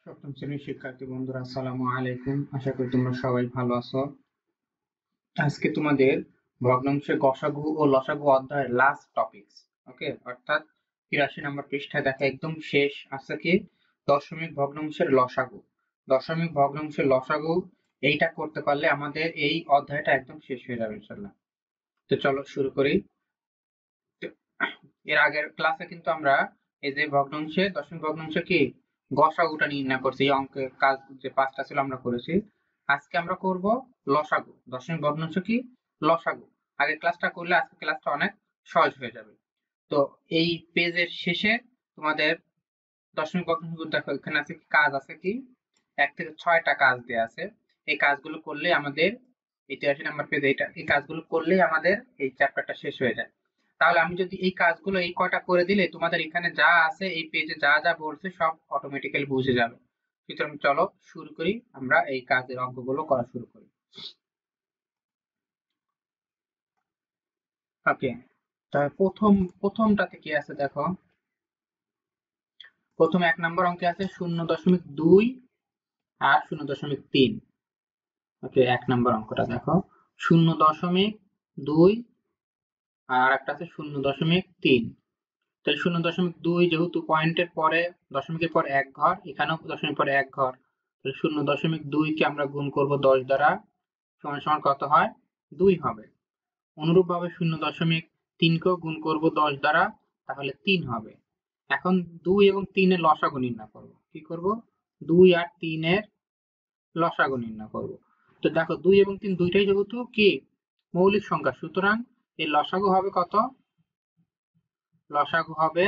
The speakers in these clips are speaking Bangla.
সপ্তম শ্রেণীর শিক্ষার্থী বন্ধুরা, আসসালামু আলাইকুম। আশা করি তোমরা সবাই ভালো আছো। আজকে তোমাদের ভগ্নাংশের গসাগু ও লসাগু অধ্যায়ের লাস্ট টপিকস, ওকে, অর্থাৎ 83 নম্বর পৃষ্ঠায় দেখা একদম শেষ আছে কি দশমিক ভগ্নাংশের লসাগু। দশমিক ভগ্নাংশের লসাগু এইটা করতে পারলে আমাদের এই অধ্যায়টা একদম শেষ হয়ে যাবে ইনশাআল্লাহ। তো চলো শুরু করি। এর আগের ক্লাসে কিন্তু আমরা এই যে ভগ্নাংশে দশমিক ভগ্নাংশে কি গসাগুটা নির্ণয় করছি, এই অঙ্কের কাজ যে 5টা ছিল আমরা করেছি। আজকে আমরা করব লসাগু। দশমিক ভগ্নাংশ কি লসাগু। আগের ক্লাসটা করলে আজকে ক্লাসটা অনেক সহজ হয়ে যাবে। তো এই পেজের শেষে তোমাদের দশমিক ভগ্নাংশ দেখো এখানে আছে কি কাজ আছে কি 1 থেকে 6টা কাজ দেয়া আছে। এই কাজগুলো করলে আমাদের 83 নম্বর পেজে এই কাজগুলো করলেই আমাদের এই চ্যাপ্টারটা শেষ হয়ে যায়। তাহলে আমি যদি এই কাজগুলো এই কয়টা করে দিলে তোমাদের এখানে যা আছে এই পেজে যা যা বলছে সব অটোমেটিক্যালি বুঝে যাবে। সুতরাং চলো শুরু করি, আমরা এই কাজের অঙ্কগুলো করা শুরু করি। ওকে, তাহলে প্রথমটাতে কি আছে দেখো। প্রথম 1 নম্বর অঙ্কে আছে 0.2 আর 0.3। ওকে, 1 নম্বর অঙ্কটা দেখো 0.2 আর একটা আছে 0.3। তাহলে 0.2 যেহেতু পয়েন্টের পরে দশমিকের পর 1 ঘর, এখানেও দশমিকের পরে 1 ঘর, তাহলে 0.2 কে আমরা গুণ করব 10 দ্বারা, সমান সমান কত হয় 2 হবে। অনুরূপভাবে 0.3 কেও গুণ করব 10 দ্বারা, তাহলে 3 হবে। এখন 2 এবং 3 এর লসাগু নির্ণয় করব। কি করব? 2 আর 3 এর লসাগু নির্ণয় করব। তো দেখো 2 এবং 3 দুইটাই যেহেতু কি মৌলিক সংখ্যা, সুতরাং এর লসাগু হবে কত? লসাগু হবে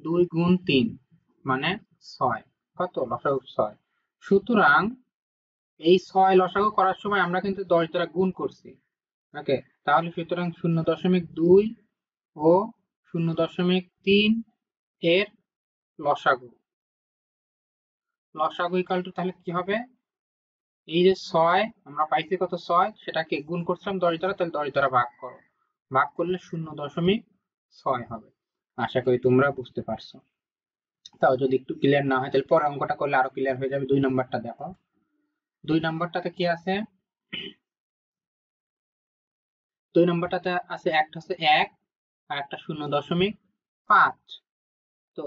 2 গুণ 3 মানে 6। কত? লসাগু 6। সুতরাং এই 6 লসাগু করার সময় আমরা কিন্তু 10 দ্বারা গুণ করছি। ওকে, তাহলে সুতরাং 0.2 ও 0.3 এর লসাগু ইকুয়াল টু তাহলে কি হবে? এই যে 6 আমরা পাইছি কত 6, সেটাকে গুণ করছিলাম 10 দ্বারা, তাহলে 10 দ্বারা ভাগ করো, ভাগ করলে 0.6 হবে। আশা করি তোমরা বুঝতে পারছো। তাও যদি একটু ক্লিয়ার না হয় তাহলে পরে অঙ্কটা করলে আরো ক্লিয়ার হয়ে যাবে। 2 নম্বরটা দেখো। 2 নম্বরটাতে কি আছে? 2 নম্বরটাতে আছে একটা হচ্ছে 1 আর একটা 0.5। তো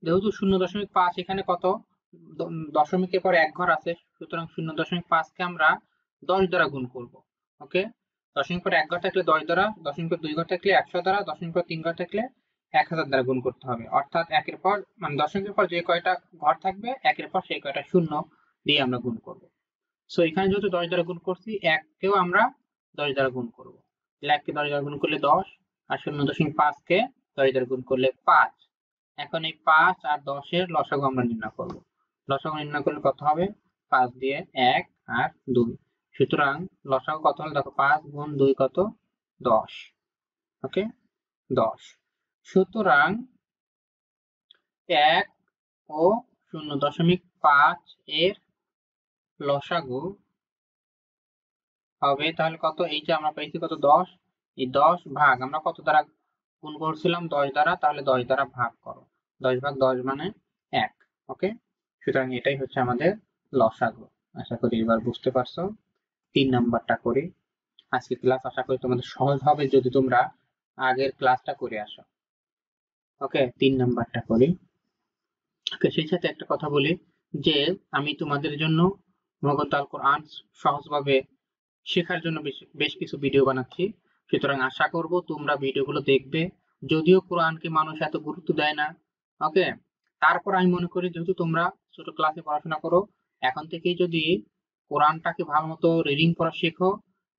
যেহেতু 0.5 এখানে কত দশমিকের পর 1 ঘর আছে, সুতরাং 0.5 কে আমরা 10 দ্বারা গুণ করব। ওকে, দশমিকের পর 1 ঘর থাকলে 10 দ্বারা, দশমিকের পর 2 ঘর থাকলে 100 দ্বারা, দশমিকের পর 3 ঘর থাকলে 1000 দ্বারা গুণ করতে হবে। অর্থাৎ একের পর মানে দশমিকের পর যে কয়টা ঘর থাকবে একের পর সেই কয়টা শূন্য দিয়ে আমরা গুণ করব। সো এখানে যেহেতু 10 দ্বারা গুণ করছি, 1 কেও আমরা 10 দ্বারা গুণ করব। 1 কে 10 দ্বারা গুণ করলে 10, আর 0.5 কে 10 দ্বারা গুণ করলে 5। এখন এই 5 আর 10 এর লসাগু আমরা নির্ণয় করব। লসাগু নির্ণয় করলে কত হবে? 5 দিয়ে 1 আর 2। সুতরাং লসাগু কত হলো দেখো, 5 গুণ 2 কত? 10। ওকে, 10। সুতরাং 1 ও 0.5 এর লসাগু হবে তাহলে কত? এই যে আমরা পেয়েছি কত 10, এই 10 ভাগ আমরা কত দ্বারা গুণ করছিলাম? 10 দ্বারা, তাহলে 10 দ্বারা ভাগ করো। 10 ভাগ 10 মানে 1। ওকে, সুতরাং এটাই হচ্ছে আমাদের লসাগু। আশা করি এবার বুঝতে পারছো। 3 নাম্বারটা করি। আজকে ক্লাস আশা করি তোমাদের সহজ হবে যদি তোমরা আগের ক্লাসটা করে আসো। ওকে, 3 নাম্বারটা করি। ওকে, সেই সাথে একটা কথা বলি যে আমি তোমাদের জন্য মগত আল কোরআন সহজভাবে শেখার জন্য বেশ কিছু ভিডিও বানাচ্ছি। সুতরাং আশা করব তোমরা ভিডিওগুলো দেখবে। যদিও কোরআনকে মানুষ এত গুরুত্ব দেয় না, ওকে, তারপর আমি মনে করি যেহেতু তোমরা ছোট ক্লাসে পড়াশোনা করো, এখন থেকেই যদি কোরআনটাকে ভালো মতো রিডিং করা শেখো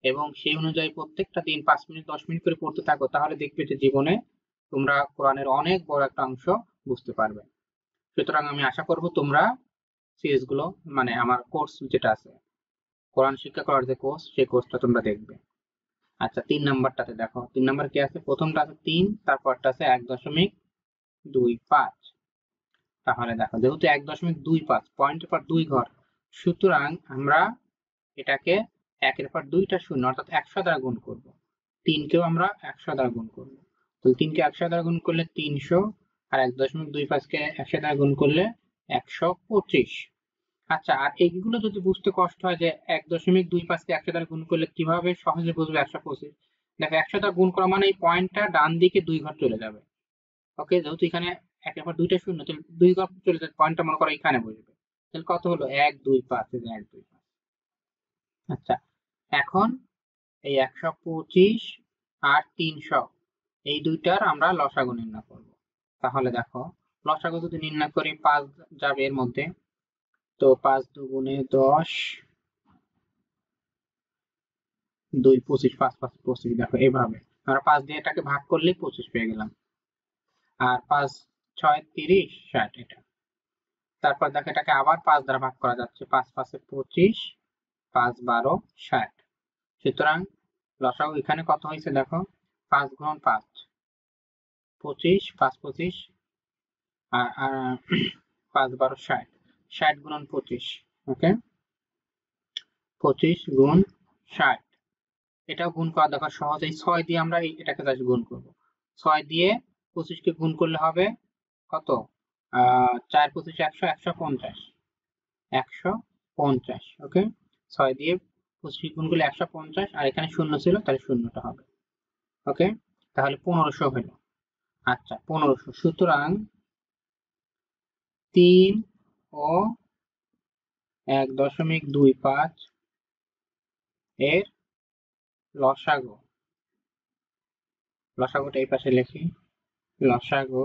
এবং সেই অনুযায়ী প্রত্যেকটা দিন 5 মিনিট 10 মিনিট করে পড়তে থাকো, তাহলে দেখবে যে জীবনে তোমরা কোরআনের অনেক বড় একটা অংশ বুঝতে পারবে। সুতরাং আমি আশা করব তোমরা সিরিজ গুলো মানে আমার কোর্স যেটা আছে কোরআন শিক্ষা করার যে কোর্স, সেই কোর্সটা তোমরা দেখবে। আচ্ছা, 3 নাম্বারটাতে দেখো। 3 নাম্বার কি আছে? প্রথমটা আছে 3, তারপরটা আছে 1.25। তাহলে দেখো যেহেতু 1.25 পয়েন্টের পর 2 ঘর, সুতরাং আমরা এটাকে 1 এর পর 2টা শূন্য অর্থাৎ 100 দ্বারা গুণ করব। 3 কেও আমরা 100 দ্বারা গুণ করব। তো 3 কে 100 দ্বারা গুণ করলে 300, আর 1.25 কে 100 দ্বারা গুণ করলে 125। আচ্ছা, আর এইগুলো যদি বুঝতে কষ্ট হয় যে 1.25 কে 100 দ্বারা গুণ করলে কিভাবে সহজে বুঝবে 125। দেখো 100 দ্বারা গুণ করা মানে এই পয়েন্টটা ডান দিকে 2 ঘর চলে যাবে। ওকে, যেহেতু এখানে একের পর দুইটা শূন্য, তাহলে 2 ঘর চলে যাবে, পয়েন্টটা মনে করো এখানে বসবে। তাহলে কত হলো? 125, এই যে 125। আচ্ছা, এখন এই 125 আর 300 এই দুইটার আমরা লসাগু নির্ণয় করব। তাহলে দেখো, লসাগু যদি নির্ণয় করি 5 যাবে এর মধ্যে, তো 5 দুগুণে 10, 2 25, 5 5 25। দেখো এইভাবে আমরা 5 দিয়ে এটাকে ভাগ করলে 25 পেয়ে গেলাম। আর 5 6 30, 60 এটা। তারপর দেখো এটাকে আবার 5 দ্বারা ভাগ করা যাচ্ছে, 5 5 25, 5 12, 60। সুতরাং লসাগু এখানে কত হয়েছে দেখো, 5 গুণ 5 25, 5 25, আর 5 12, 60, 60 গুণন 25। ওকে, 25 গুণ 60। এটাও গুণ করা দেখো সহজ, এই 6 দিয়ে আমরা এটাকে জাস্ট গুণ করব। 6 দিয়ে 25 কে গুণ করলে হবে কত? 4 25 100, 150, 150। ওকে, 6 দিয়ে 25 গুণ করলে 150, আর এখানে শূন্য ছিল তাহলে শূন্যটা হবে। ওকে, তাহলে 1500 হলো। আচ্ছা, 1500। সুতরাং 3 ও 1.25 এর লসাগু, লসাগুটা এই পাশে লিখি, লসাগু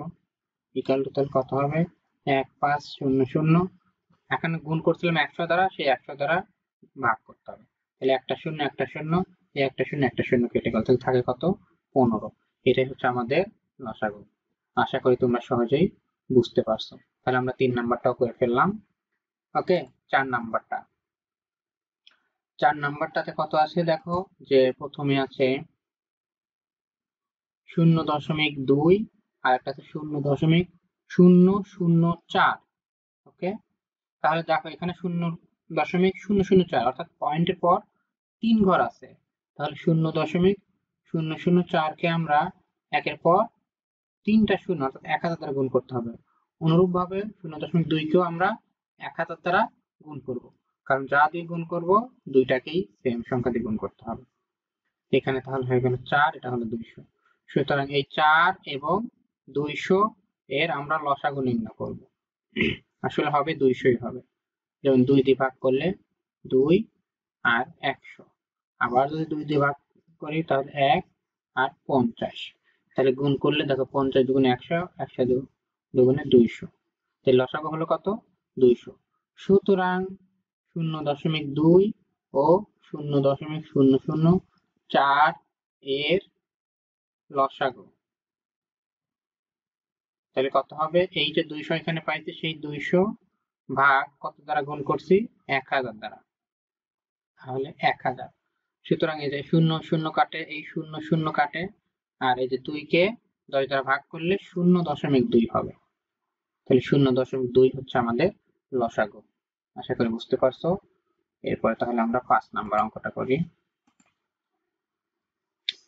ইকুয়াল টু তাহলে কত হবে? 1500। এখানে গুণ করছিলাম 100 দ্বারা, সেই 100 দ্বারা ভাগ করতে হবে। তাহলে একটা শূন্য একটা শূন্য, এই একটা শূন্য একটা শূন্য কেটে গেল, তাহলে থাকে কত? 15। এটাই হচ্ছে আমাদের লসাগু। আশা করি তোমরা সহজেই বুঝতে পারছো। তাহলে আমরা 3 নাম্বারটাও করে ফেললাম। ওকে, 4 নাম্বারটা, 4 নাম্বারটাতে কত আছে দেখো, যে প্রথমে আছে 0.2 আর একটা আছে 0.004। ওকে, তাহলে দেখো এখানে 0.004 অর্থাৎ পয়েন্টের পর 3 ঘর আছে। তাহলে 0.004 কে আমরা একের পর 3টা শূন্য অর্থাৎ 1000 দ্বারা গুণ করতে হবে। অনুরূপ ভাবে 0.2 কেও আমরা 1000 দ্বারা গুণ করব, কারণ যা দিয়ে গুণ করব দুইটাকেই সেম সংখ্যা দিয়ে গুণ করতে হবে। এখানে তাহলে হয়ে গেল 4, এটা হলো 200। সুতরাং এই 4 এবং 200 এর আমরা লসাগু নির্ণয় করব। আসলে হবে 200ই হবে, যেমন 2 দিয়ে ভাগ করলে 2 আর 100, আবার যদি 2 দিয়ে ভাগ করি তাহলে 1 আর 50। তাহলে গুণ করলে দেখো 50 দুগুণে 100, 100 দুগুণে 200। তাহলে লসাগু হলো কত? 200। সুতরাং 0.2 ও 0.004 এর লসাগু তাহলে কত হবে? এই যে 200 এখানে পাইছি, সেই 200 ভাগ কত দ্বারা গুণ করছি? 1000 দ্বারা, তাহলে 1000। সুতরাং এই যে 0 0 কাটে, এই 0 0 কাটে, আর এই যে 2 কে 10 দ্বারা ভাগ করলে 0.2 হবে। তাহলে 0.2 হচ্ছে আমাদের লসাগু। আশা করি বুঝতে পারছো। এরপরে তাহলে আমরা 5 নাম্বার অঙ্কটা করি।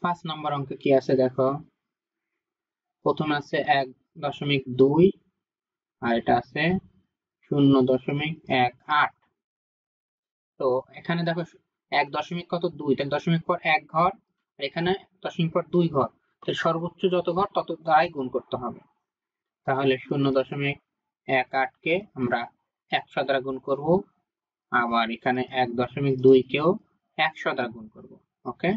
5 নাম্বার অঙ্কে কি আছে দেখো, প্রথমে আছে 1.2 আর এটা আছে 0.18। তো এখানে দেখো 1 দশমিক কত? 2, তাহলে দশমিক পর 1 ঘর, আর এখানে দশমিক পর 2 ঘর, তাহলে সর্বোচ্চ যত ঘর তত দ্বারাই গুণ করতে হবে। তাহলে 0.18 কে আমরা 100 দ্বারা গুণ করব, আবার এখানে 1.2 কেও 100 দ্বারা গুণ করব। ওকে,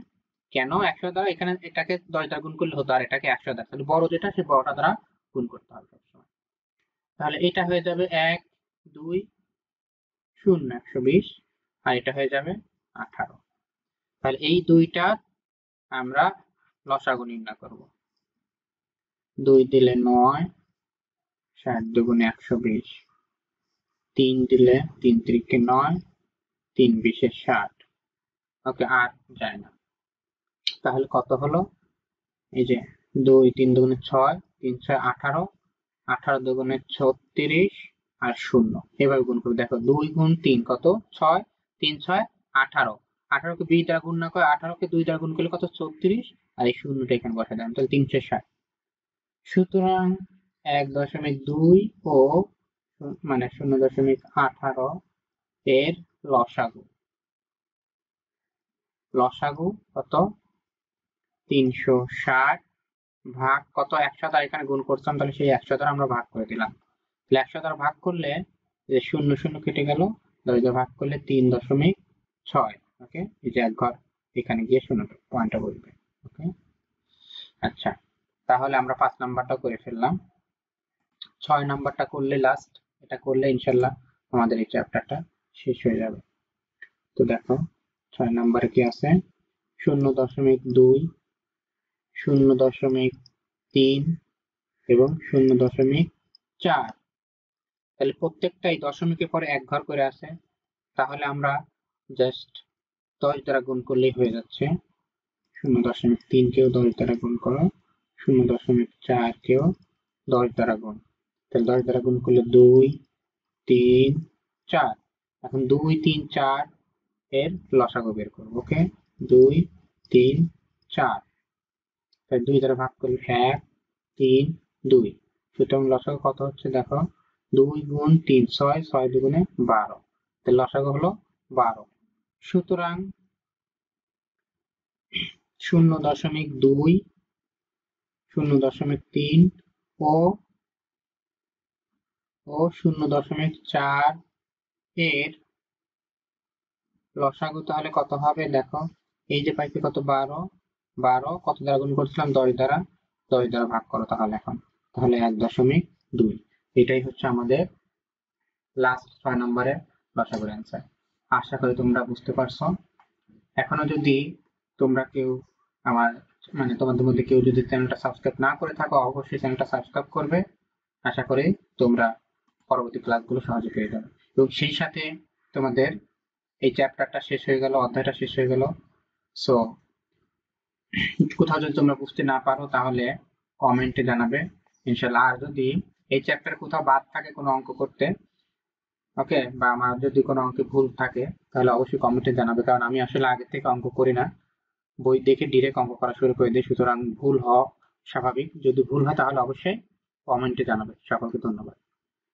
কেন 100 দ্বারা? এখানে এটাকে 10 দ্বারা গুণ করলে হতো, আর এটাকে 100 দ্বারা, তাহলে বড় যেটা সে বড়টা দ্বারা গুণ করতে হবে সবসময়। তাহলে এটা হয়ে যাবে 1 2 0 120, আর এটা হয়ে যাবে 18। তাহলে এই দুইটা আমরা লসাগু নির্ণয় করব। 2 দিলে 9, 60 দুগুণে 120, 3 দিলে 3 3 9, 3 20 60। ওকে, আর যায় না। তাহলে কত হলো? এই যে 2 3 দুগুণে 6, 3 6 18, 18 দুগুণে 36, আর 0 এভাবে গুণ করবে। দেখো 2 গুণ 3 কত? 6, 3 6 18, 18 কে 2 দ্বারা গুণ না করে 18 কে 2 দ্বারা গুণ করলে কত? 36, আর এই শূন্যটা এখানে বসাই দিলাম, তাহলে 360। সুতরাং 1.2 ও মানে 0.18 এর লসাগু কত 360 ভাগ কত 100 দ্বারা এখানে গুণ করতাম, তাহলে সেই 100 দ্বারা আমরা ভাগ করে দিলাম। তাহলে 100 দ্বারা ভাগ করলে যে 0 কেটে গেল, 10 দ্বারা ভাগ করলে 3.6। ওকে, এই যে এক ঘর এখানে গিয়ে 0 পয়েন্টটা বসবে। ওকে, আচ্ছা, তাহলে আমরা 5 নাম্বারটা করে ফেললাম। 6 নাম্বারটা করলে লাস্ট, এটা করলে ইনশাল্লাহ আমাদের এই চ্যাপ্টারটা শেষ হয়ে যাবে। তো দেখো 6 নাম্বারে কি আছে, 0.2, 0.3 এবং 0.4। তাহলে প্রত্যেকটাই দশমিকের পরে এক ঘর করে আছে, তাহলে আমরা জাস্ট 10 দ্বারা গুণ করলেই হয়ে যাচ্ছে। 0.3 কেও 10 দ্বারা গুণ করো, 0.4 কেও 10 দ্বারা গুণ। তাহলে 10 দ্বারা গুণ করলে 2, 3, 4। এখন 2, 3, 4 এর লসাগু বের করবো। ওকে, 2, 3, 4। তাই 2 দ্বারা ভাগ করলে 1, 3, 2। সুতরাং লসাগু কত হচ্ছে দেখো, 2 গুণ 3 6, 6 দুগুণে 12। তাহলে লসাগু হলো 12। সুতরাং 0.2, 0.3 ও 0.4 এর লসাগু তাহলে কত হবে দেখো, এই যে পাইছি কত 12 কত দ্বারা গুণ করছিলাম 10 দ্বারা, 10 দ্বারা ভাগ করো তাহলে এখন, তাহলে 1.2। এটাই হচ্ছে আমাদের লাস্ট 6 নম্বরের লসাগুর অ্যান্সার। আশা করি তোমরা বুঝতে পারছো। এখনো যদি তোমরা কেউ আমার মানে তোমাদের মধ্যে কেউ যদি চ্যানেলটা সাবস্ক্রাইব না করে থাকো, অবশ্যই চ্যানেলটা সাবস্ক্রাইব করবে। আশা করি তোমরা পরবর্তী ক্লাসগুলো সহজে পেয়ে যাবে। এবং সেই সাথে তোমাদের এই চ্যাপ্টারটা শেষ হয়ে গেল, অধ্যায়টা শেষ হয়ে গেল। সো কোথাও যদি তোমরা বুঝতে না পারো তাহলে কমেন্টে জানাবে ইনশাল্লাহ। আর যদি এই চ্যাপ্টারে কোথাও বাদ থাকে কোনো অঙ্ক করতে, ওকে, বা আমার যদি কোনো অঙ্কে ভুল থাকে তাহলে অবশ্যই কমেন্টে জানাবে, কারণ আমি আসলে আগে থেকে অঙ্ক করি না, বই দেখে ডিরেক্ট অঙ্ক করা শুরু করে দিই। সুতরাং ভুল হওয়া স্বাভাবিক, যদি ভুল হয় তাহলে অবশ্যই কমেন্টে জানাবে। সকলকে ধন্যবাদ।